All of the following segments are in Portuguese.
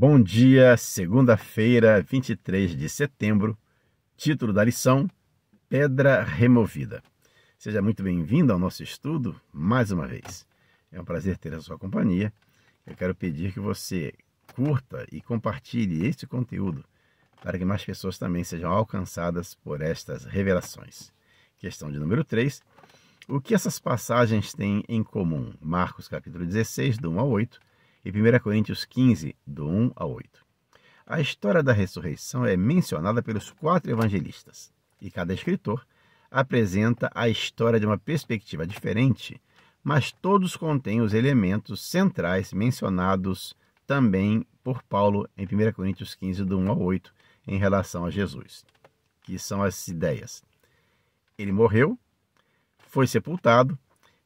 Bom dia, segunda-feira, 23 de setembro, título da lição, Pedra Removida. Seja muito bem-vindo ao nosso estudo, mais uma vez. É um prazer ter a sua companhia. Eu quero pedir que você curta e compartilhe este conteúdo para que mais pessoas também sejam alcançadas por estas revelações. Questão de número 3. O que essas passagens têm em comum? Marcos capítulo 16, do 1 ao 8, e 1 Coríntios 15, do 1 ao 8. A história da ressurreição é mencionada pelos 4 evangelistas, e cada escritor apresenta a história de uma perspectiva diferente, mas todos contêm os elementos centrais mencionados também por Paulo em 1 Coríntios 15, do 1 ao 8, em relação a Jesus, que são as ideias. Ele morreu, foi sepultado,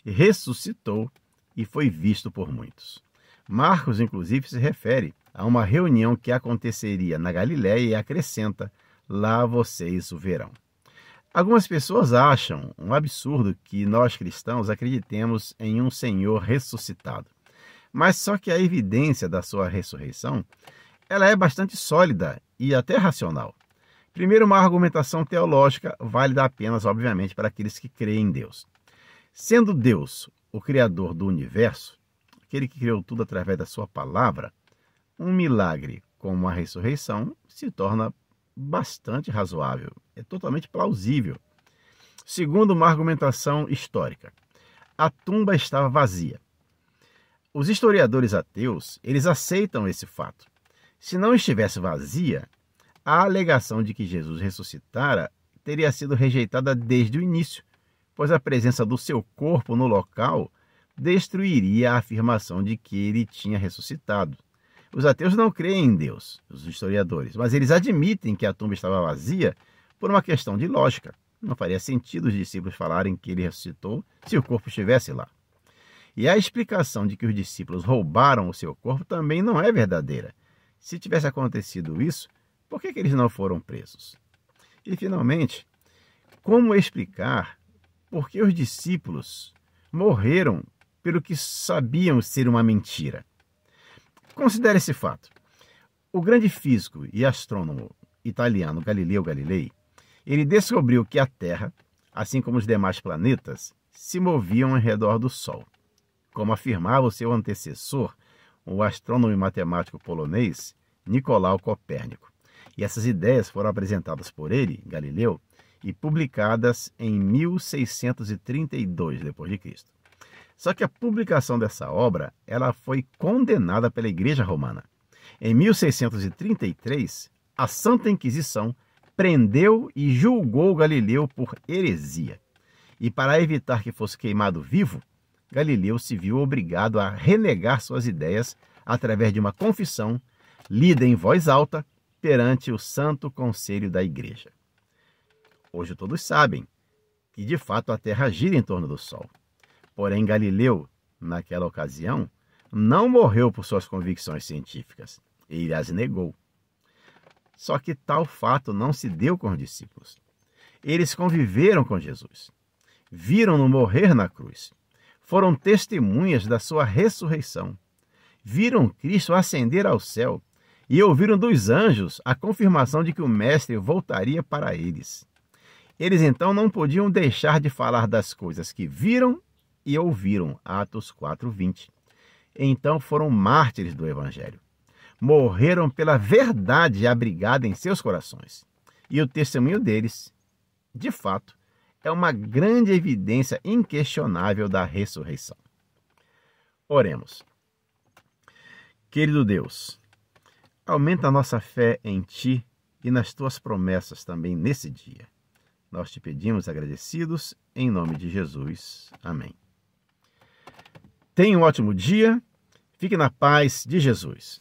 ressuscitou e foi visto por muitos. Marcos, inclusive, se refere a uma reunião que aconteceria na Galiléia e acrescenta: lá vocês o verão. Algumas pessoas acham um absurdo que nós cristãos acreditemos em um Senhor ressuscitado. Mas só que a evidência da sua ressurreição, ela é bastante sólida e até racional. Primeiro, uma argumentação teológica válida apenas, obviamente, para aqueles que creem em Deus. Sendo Deus o Criador do universo, aquele que criou tudo através da sua palavra, um milagre como a ressurreição se torna bastante razoável, é totalmente plausível. Segundo uma argumentação histórica, a tumba estava vazia. Os historiadores ateus, eles aceitam esse fato. Se não estivesse vazia, a alegação de que Jesus ressuscitara teria sido rejeitada desde o início, pois a presença do seu corpo no local destruiria a afirmação de que ele tinha ressuscitado. Os ateus não creem em Deus, os historiadores, mas eles admitem que a tumba estava vazia por uma questão de lógica. Não faria sentido os discípulos falarem que ele ressuscitou se o corpo estivesse lá. E a explicação de que os discípulos roubaram o seu corpo também não é verdadeira. Se tivesse acontecido isso, por que eles não foram presos? E, finalmente, como explicar por que os discípulos morreram pelo que sabiam ser uma mentira? Considere esse fato. O grande físico e astrônomo italiano Galileu Galilei, ele descobriu que a Terra, assim como os demais planetas, se moviam ao redor do Sol. Como afirmava o seu antecessor, o astrônomo e matemático polonês Nicolau Copérnico. E essas ideias foram apresentadas por ele, Galileu, e publicadas em 1632 d.C. Só que a publicação dessa obra, ela foi condenada pela Igreja Romana. Em 1633, a Santa Inquisição prendeu e julgou Galileu por heresia. E para evitar que fosse queimado vivo, Galileu se viu obrigado a renegar suas ideias através de uma confissão lida em voz alta perante o Santo Conselho da Igreja. Hoje todos sabem que, de fato, a Terra gira em torno do Sol. Porém, Galileu, naquela ocasião, não morreu por suas convicções científicas. Ele as negou. Só que tal fato não se deu com os discípulos. Eles conviveram com Jesus. Viram-no morrer na cruz. Foram testemunhas da sua ressurreição. Viram Cristo ascender ao céu e ouviram dos anjos a confirmação de que o Mestre voltaria para eles. Eles então não podiam deixar de falar das coisas que viram e ouviram, Atos 4:20. Então foram mártires do Evangelho. Morreram pela verdade abrigada em seus corações. E o testemunho deles, de fato, é uma grande evidência inquestionável da ressurreição. Oremos. Querido Deus, aumenta a nossa fé em Ti e nas Tuas promessas também nesse dia. Nós te pedimos agradecidos, em nome de Jesus. Amém. Tenha um ótimo dia, fique na paz de Jesus.